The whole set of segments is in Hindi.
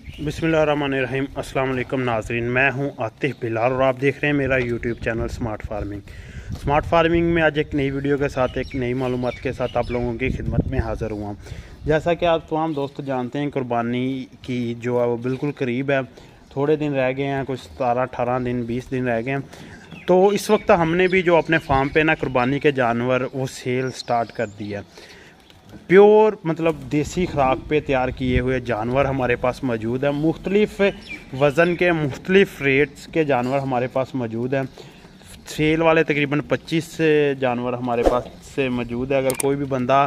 बिस्मिल्लाहिर्रहमानिर्रहीम। अस्सलाम वालेकुम नाज़रीन, मैं हूं आतिफ बिलाल और आप देख रहे हैं मेरा यूट्यूब चैनल स्मार्ट फार्मिंग में आज एक नई वीडियो के साथ एक नई मालूमात के साथ आप लोगों की खिदमत में हाज़िर हुआ। जैसा कि आप तमाम दोस्त जानते हैं, कुर्बानी की जो है वो बिल्कुल करीब है। थोड़े दिन रह गए हैं, कुछ 17-18 दिन 20 दिन रह गए हैं। तो इस वक्त हमने भी जो अपने फार्म पे ना कुर्बानी के जानवर वो सेल स्टार्ट कर दिया। प्योर मतलब देसी खुराक पे तैयार किए हुए जानवर हमारे पास मौजूद है। मुख्तलिफ़ वज़न के मुख्तलिफ़ रेट्स के जानवर हमारे पास मौजूद हैं। सेल वाले तकरीबन 25 जानवर हमारे पास से मौजूद है। अगर कोई भी बंदा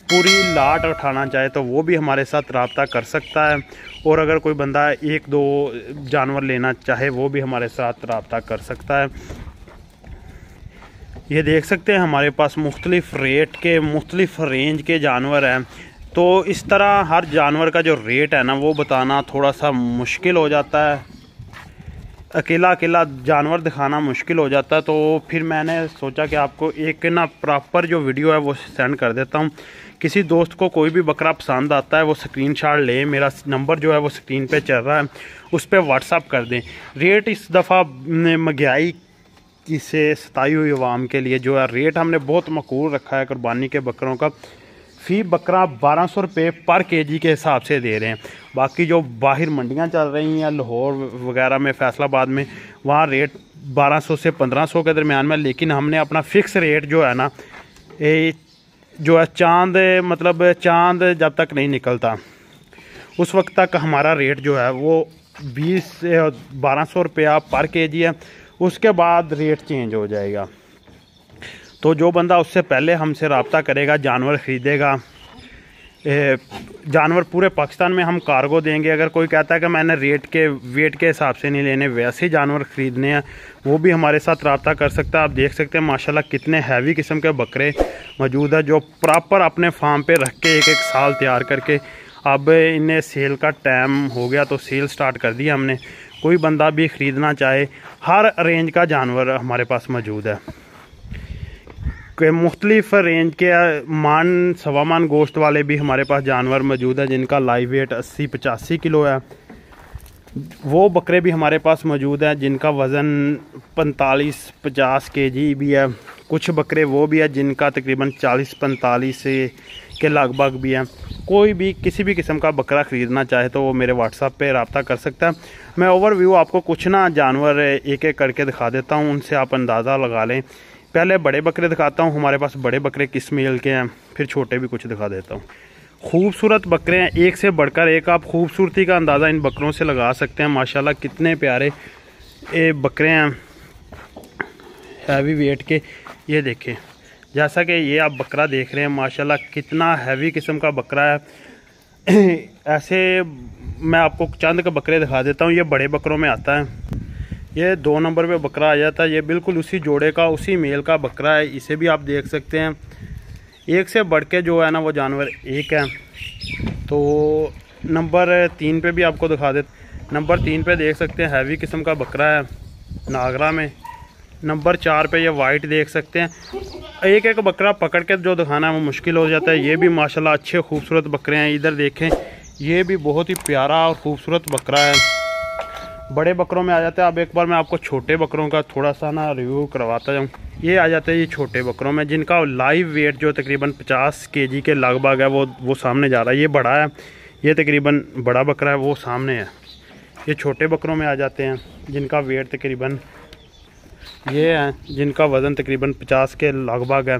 पूरी लाट उठाना चाहे तो वो भी हमारे साथ रब्ता कर सकता है, और अगर कोई बंदा 1-2 जानवर लेना चाहे वो भी हमारे साथ रब्ता कर सकता है। ये देख सकते हैं हमारे पास मुख्तलिफ़ रेट के मुख्तलिफ़ रेंज के जानवर हैं। तो इस तरह हर जानवर का जो रेट है ना वो बताना थोड़ा सा मुश्किल हो जाता है, अकेला अकेला जानवर दिखाना मुश्किल हो जाता है। तो फिर मैंने सोचा कि आपको एक ना प्रॉपर जो वीडियो है वो सेंड कर देता हूँ। किसी दोस्त को कोई भी बकरा पसंद आता है वो स्क्रीनशॉट ले, मेरा नंबर जो है वो स्क्रीन पे चल रहा है, उस पर व्हाट्सअप कर दें। रेट इस दफ़ा महंगाई से सताई हुई आवाम के लिए जो है रेट हमने बहुत मकबूल रखा है कुर्बानी के बकरों का। फ़ी बकरा 1200 रुपये पर केजी के हिसाब से दे रहे हैं। बाकी जो बाहर मंडियां चल रही हैं लाहौर वगैरह में, फैसलाबाद में, वहाँ रेट 1200 से 1500 के दरमियान में। लेकिन हमने अपना फ़िक्स रेट जो है ना जो है चांद जब तक नहीं निकलता उस वक्त तक हमारा रेट जो है वो 20 से 1200 रुपया पर केजी है। उसके बाद रेट चेंज हो जाएगा। तो जो बंदा उससे पहले हमसे रब्ता करेगा, जानवर ख़रीदेगा, जानवर पूरे पाकिस्तान में हम कार्गो देंगे। अगर कोई कहता है कि मैंने वेट के हिसाब से नहीं लेने, वैसे ही जानवर ख़रीदने हैं, वो भी हमारे साथ रब्ता कर सकता है। आप देख सकते हैं माशाल्लाह कितने हैवी किस्म के बकरे मौजूद है जो प्रॉपर अपने फार्म पे रख के एक साल तैयार करके अब इन्हें सेल का टाइम हो गया तो सेल स्टार्ट कर दिया हमने। कोई बंदा भी ख़रीदना चाहे, हर रेंज का जानवर हमारे पास मौजूद है। मुख्तलिफ़ रेंज के मान सवा मान गोश्त वाले भी हमारे पास जानवर मौजूद है जिनका लाइव वेट 80-85 किलो है। वो बकरे भी हमारे पास मौजूद हैं जिनका वज़न 45-50 केजी भी है। कुछ बकरे वो भी है जिनका तकरीबन 40-45 के लगभग भी है। कोई भी किसी भी किस्म का बकरा ख़रीदना चाहे तो वो मेरे व्हाट्सएप पे रब्ता कर सकता है। मैं ओवरव्यू आपको कुछ ना जानवर एक एक करके दिखा देता हूँ, उनसे आप अंदाज़ा लगा लें। पहले बड़े बकरे दिखाता हूँ, हमारे पास बड़े बकरे किस मेल के हैं, फिर छोटे भी कुछ दिखा देता हूँ। खूबसूरत बकरे हैं, एक से बढ़कर एक। आप खूबसूरती का अंदाज़ा इन बकरों से लगा सकते हैं। माशाल्लाह कितने प्यारे ये बकरे हैं, हैवी वेट के। ये देखें, जैसा कि ये आप बकरा देख रहे हैं, माशाल्लाह कितना हैवी किस्म का बकरा है। ऐसे मैं आपको चंद के बकरे दिखा देता हूँ। ये बड़े बकरों में आता है, ये 2 नंबर पे बकरा आ जाता है। ये बिल्कुल उसी जोड़े का, उसी मेल का बकरा है। इसे भी आप देख सकते हैं। एक से बढ़ के जो है ना वो जानवर एक है। तो नंबर 3 पे भी आपको दिखा देते। नंबर 3 पे देख सकते हैं हैवी किस्म का बकरा है नागरा में। नंबर 4 पे ये वाइट देख सकते हैं। एक एक बकरा पकड़ के जो दिखाना है वो मुश्किल हो जाता है। ये भी माशाल्लाह अच्छे खूबसूरत बकरे हैं। इधर देखें, ये भी बहुत ही प्यारा और ख़ूबसूरत बकरा है। बड़े बकरों में आ जाते हैं। अब एक बार मैं आपको छोटे बकरों का थोड़ा सा ना रिव्यू करवाता हूँ। ये आ जाते हैं ये छोटे बकरों में जिनका लाइव वेट जो तकरीबन 50 केजी के लगभग है वो सामने जा रहा है। ये बड़ा है, ये तकरीबन बड़ा बकरा है, वो सामने है। ये छोटे बकरों में आ जाते हैं जिनका वेट तकरीबन ये हैं, जिनका वज़न तकरीबन 50 के लगभग है।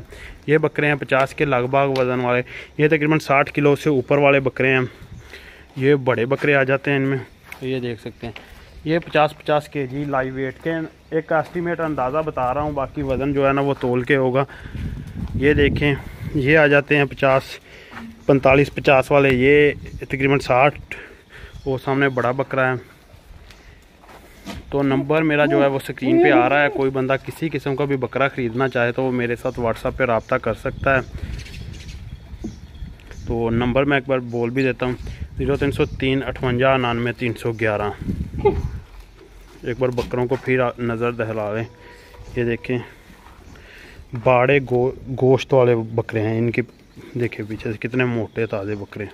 ये बकरे हैं 50 के लगभग वज़न वाले। ये तकरीबन 60 किलो से ऊपर वाले बकरे हैं। ये बड़े बकरे आ जाते हैं इनमें। ये देख सकते हैं, ये 50-50 केजी लाइव वेट के। एक एस्टीमेट अंदाज़ा बता रहा हूँ, बाकी वज़न जो है ना वो तोल के होगा। ये देखें, ये आ जाते हैं 45-50 वाले। ये तकरीबन 60। वो सामने बड़ा बकरा है। तो नंबर मेरा जो है वो स्क्रीन पे आ रहा है। कोई बंदा किसी किस्म का भी बकरा ख़रीदना चाहे तो वो मेरे साथ व्हाट्सएप पे रब्ता कर सकता है। तो नंबर मैं एक बार बोल भी देता हूँ, 0303 58 99 311। एक बार बकरों को फिर नज़र दहला लें। ये देखें, बाड़े गोश्त वाले बकरे हैं। इनके देखें पीछे से कितने मोटे ताज़े बकरे हैं।